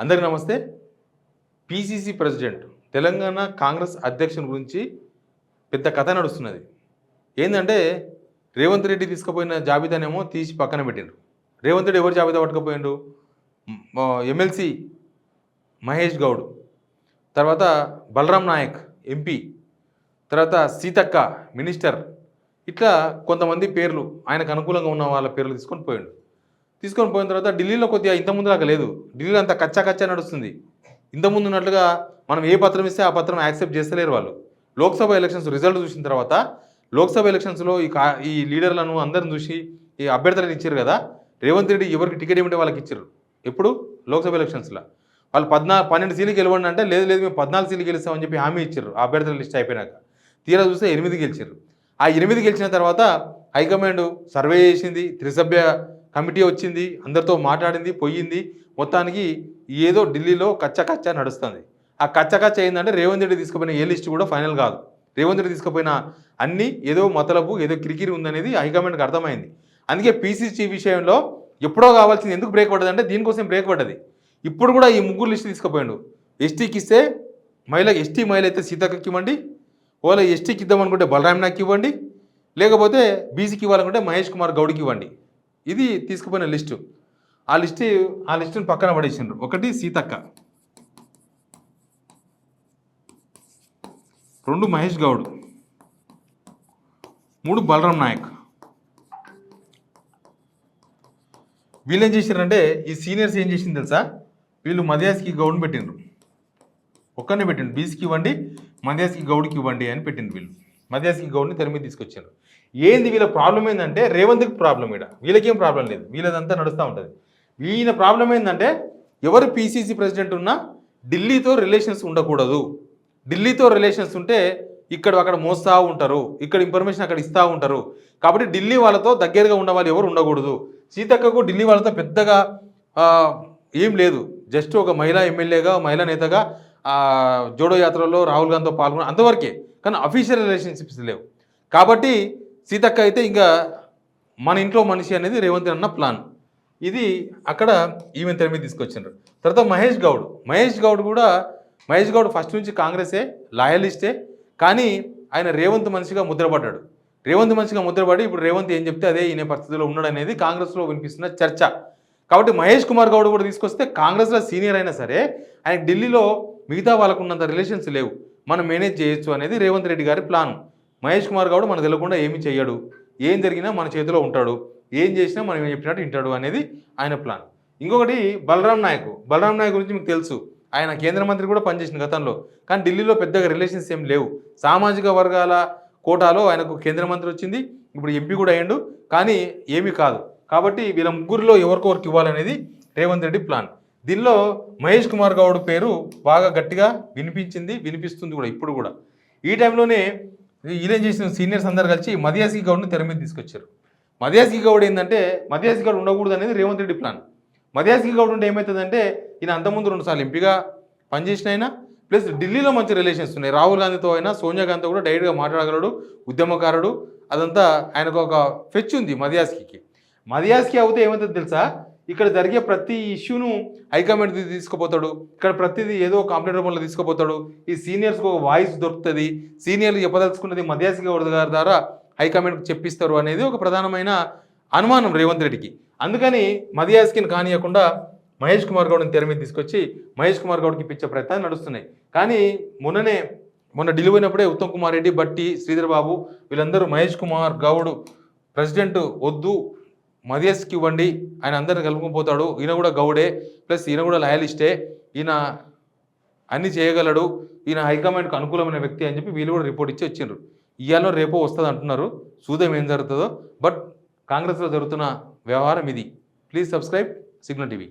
అందరికీ నమస్తే. PCC president Telangana Congress అధ్యక్షుని గురించి పెద్ద కథ నడుస్తున్నది. ఏందంటే రేవంత్ రెడ్డి తీసుకుపోయిన జాబితానేమో తీసి పక్కన పెట్టిండ్రు. రేవంత్ రెడ్డి ఎవరు జాబితా పట్టుకుపోయిండు? ఎమ్మెల్సీ మహేష్ గౌడ్, తర్వాత బలరాం నాయక్ ఎంపీ, తర్వాత సీతక్క మినిస్టర్, ఇట్లా కొంతమంది పేర్లు ఆయనకు అనుకూలంగా ఉన్న వాళ్ళ పేర్లు తీసుకొని పోయిన తర్వాత ఢిల్లీలో కొద్దిగా ఇంతకుముందు లాగా లేదు. ఢిల్లీలో అంతా కచ్చా నడుస్తుంది. ఇంతకుముందు ఉన్నట్లుగా మనం ఏ పత్రం ఇస్తే ఆ పత్రం యాక్సెప్ట్ చేస్తలేరు వాళ్ళు. లోక్సభ ఎలక్షన్స్ రిజల్ట్ చూసిన తర్వాత లోక్సభ ఎలక్షన్స్లో ఈ లీడర్లను అందరిని చూసి ఈ అభ్యర్థులను ఇచ్చారు కదా. రేవంత్ రెడ్డి ఎవరికి టికెట్ ఇవ్వంటే వాళ్ళకి ఇచ్చారు. ఎప్పుడు లోక్సభ ఎలక్షన్స్లో వాళ్ళు 12 సీట్లు గెలవండి అంటే లేదు మేము 14 సీట్లు గెలుస్తామని చెప్పి హామీ ఇచ్చారు. ఆ అభ్యర్థుల లిస్ట్ అయిపోయినాక తీరా చూస్తే 8 గెలిచారు. ఆ 8 గెలిచిన తర్వాత హైకమాండ్ సర్వే చేసింది, త్రిసభ్య కమిటీ వచ్చింది, అందరితో మాట్లాడింది, పోయింది. మొత్తానికి ఏదో ఢిల్లీలో కచ్చా నడుస్తుంది. ఆ కచ్చ ఏంటంటే రేవంత్ రెడ్డి తీసుకుపోయిన ఏ లిస్ట్ కూడా ఫైనల్ కాదు. రేవంత్ రెడ్డి తీసుకుపోయిన అన్ని ఏదో మతలబు ఏదో కిరికిరి ఉందనేది హైకమాండ్కి అర్థమైంది. అందుకే పీసీసీ విషయంలో ఎప్పుడో కావాల్సింది ఎందుకు బ్రేక్ పడ్డదంటే దీనికోసం బ్రేక్ పడ్డది. ఇప్పుడు కూడా ఈ 3 లిస్టు తీసుకుపోయాడు. ఎస్టీకి ఇస్తే ఎస్టీ మహిళ అయితే సీతక్కకి ఇవ్వండి, ఓలా ఎస్టీకి ఇద్దామనుకుంటే బలరాం నాయక్ ఇవ్వండి, లేకపోతే బీసీకి ఇవ్వాలనుకుంటే మహేష్ కుమార్ గౌడ్కి ఇవ్వండి. ఇది తీసుకుపోయిన లిస్టు. ఆ లిస్టును పక్కన పడేసిండ్రు. 1 సీతక్క, 2 మహేష్ గౌడ్, 3 బలరాం నాయక్. వీళ్ళు ఏం చేశారంటే ఈ సీనియర్స్ ఏం చేసింది తెలుసా? వీళ్ళు మధ్యాస్కి గౌడ్ని పెట్టిండ్రు. ఒక్కనే పెట్టిండు, బీసీకి ఇవ్వండి, మధ్యాస్కి గౌడ్కి ఇవ్వండి అని పెట్టిండ్రు. వీళ్ళు మధ్యాస్కి గౌడ్ని తెర మీద తీసుకొచ్చారు. ఏంది వీళ్ళ ప్రాబ్లం ఏంటంటే రేవంత్కి ప్రాబ్లం. వీళ్ళకేం ప్రాబ్లం లేదు, వీళ్ళదంతా నడుస్తూ ఉంటుంది. వీళ్ళ ప్రాబ్లం ఏంటంటే ఎవరు పీసీసీ ప్రెసిడెంట్ ఉన్నా ఢిల్లీతో రిలేషన్స్ ఉండకూడదు. ఢిల్లీతో రిలేషన్స్ ఉంటే అక్కడ మోస్తూ ఉంటారు, ఇక్కడ ఇన్ఫర్మేషన్ అక్కడ ఇస్తూ ఉంటారు. కాబట్టి ఢిల్లీ వాళ్ళతో దగ్గరగా ఉన్న వాళ్ళు ఎవరు ఉండకూడదు. సీతక్కకు ఢిల్లీ వాళ్ళతో పెద్దగా ఏం లేదు. జస్ట్ ఒక మహిళా ఎమ్మెల్యేగా, మహిళా నేతగా జోడో యాత్రలో రాహుల్ గాంధీతో పాల్గొన అంతవరకే, కానీ అఫీషియల్ రిలేషన్షిప్స్ లేవు. కాబట్టి సీతక్క అయితే ఇంకా మన ఇంట్లో మనిషి అనేది రేవంత్ అన్న ప్లాన్. ఇది అక్కడ ఈవెన్ తెర మీద తీసుకొచ్చిండ్రు. తర్వాత మహేష్ గౌడ్ ఫస్ట్ నుంచి కాంగ్రెసే, లాయలిస్టే. కానీ ఆయన రేవంత్ మనిషిగా ముద్రపడ్డాడు. ముద్రపడి ఇప్పుడు రేవంత్ ఏం చెప్తే అదే ఈయన పరిస్థితిలో ఉన్నాడు అనేది కాంగ్రెస్లో వినిపిస్తున్న చర్చ. కాబట్టి మహేష్ కుమార్ గౌడ్ కూడా తీసుకొస్తే కాంగ్రెస్లో సీనియర్ అయినా సరే ఆయన ఢిల్లీలో మిగతా వాళ్ళకు ఉన్నంత రిలేషన్స్ లేవు, మనం మేనేజ్ చేయొచ్చు అనేది రేవంత్ రెడ్డి గారి ప్లాన్. మహేష్ కుమార్ గౌడ్ మనకు తెలియకుండా ఏమీ చెయ్యడు, ఏం జరిగినా మన చేతిలో ఉంటాడు, ఏం చేసినా మనం ఏం చెప్పినట్టు వింటాడు అనేది ఆయన ప్లాన్. ఇంకొకటి బలరాం నాయక్ గురించి మీకు తెలుసు. ఆయన కేంద్ర మంత్రి కూడా పనిచేసిన గతంలో, కానీ ఢిల్లీలో పెద్దగా రిలేషన్స్ ఏం లేవు. సామాజిక వర్గాల కోటాలో ఆయనకు కేంద్ర మంత్రి వచ్చింది, ఇప్పుడు ఎంపీ కూడా అయ్యిండు, కానీ ఏమీ కాదు. కాబట్టి వీళ్ళ ముగ్గురిలో ఎవరికొరికి ఇవ్వాలనేది రేవంత్ రెడ్డి ప్లాన్. దీనిలో మహేష్ కుమార్ గౌడ్ పేరు బాగా గట్టిగా వినిపిస్తుంది కూడా ఇప్పుడు కూడా. ఈ టైంలోనే వీళ్ళేం చేసిన సీనియర్స్ అందరు కలిసి మధ్యాస్కి గౌడ్ని తెర మీద తీసుకొచ్చారు. మధ్యాస్కి గౌడ్ ఏంటంటే మధ్యాస్కి గౌడ్ ఉండకూడదు అనేది రేవంత్ రెడ్డి ప్లాన్. మధ్యాస్కి గౌడ్ ఉంటే ఏమవుతుందంటే ఈయన అంతకుముందు 2 సార్లు ఎంపీగా పనిచేసిన అయినా, ప్లస్ ఢిల్లీలో మంచి రిలేషన్స్ ఉన్నాయి. రాహుల్ గాంధీతో అయినా, సోనియా గాంధీతో కూడా డైరెక్ట్గా మాట్లాడగలడు, ఉద్యమకారుడు. అదంతా ఆయనకు ఒక ఫెచ్ ఉంది మధ్యాస్కి అవుతే ఏమవుతుంది తెలుసా? ఇక్కడ జరిగే ప్రతి ఇష్యూను హైకమాండ్ తీసుకుపోతాడు. ఇక్కడ ప్రతిదీ ఏదో కంప్లైంట్ రూపంలో తీసుకుపోతాడు. ఈ సీనియర్స్కి ఒక వాయిస్ దొరుకుతుంది. సీనియర్లు చెప్పదలుచుకున్నది మధ్యాస్కి గౌడ్ గారి ద్వారా హైకమాండ్కి చెప్పిస్తారు అనేది ఒక ప్రధానమైన అనుమానం రేవంత్ రెడ్డికి. అందుకని మధ్యాస్కిని కానియకుండా మహేష్ కుమార్ గౌడ్ని తెర మీద తీసుకొచ్చి మహేష్ కుమార్ గౌడ్కి ఇప్పించే ప్రయత్నాలు నడుస్తున్నాయి. కానీ మొన్న ఢిల్లీ పోయినప్పుడే ఉత్తమ్ కుమార్ రెడ్డి, బట్టి, శ్రీధర్ బాబు వీళ్ళందరూ మహేష్ కుమార్ గౌడ్ ప్రెసిడెంట్ వద్దు, మధ్యస్కి ఇవ్వండి, ఆయన అందరిని కలుపుకుపోతాడు, ఈయన కూడా గౌడే, ప్లస్ ఈయన కూడా లాయలిస్టే, ఈయన అన్నీ చేయగలడు, ఈయన హైకమాండ్కి అనుకూలమైన వ్యక్తి అని చెప్పి వీళ్ళు కూడా రిపోర్ట్ ఇచ్చి వచ్చిండ్రు. ఇవాళ రేపో వస్తుంది అంటున్నారు, చూద్దాం ఏం జరుగుతుందో. బట్ కాంగ్రెస్లో జరుగుతున్న వ్యవహారం ఇది. Please subscribe signal TV.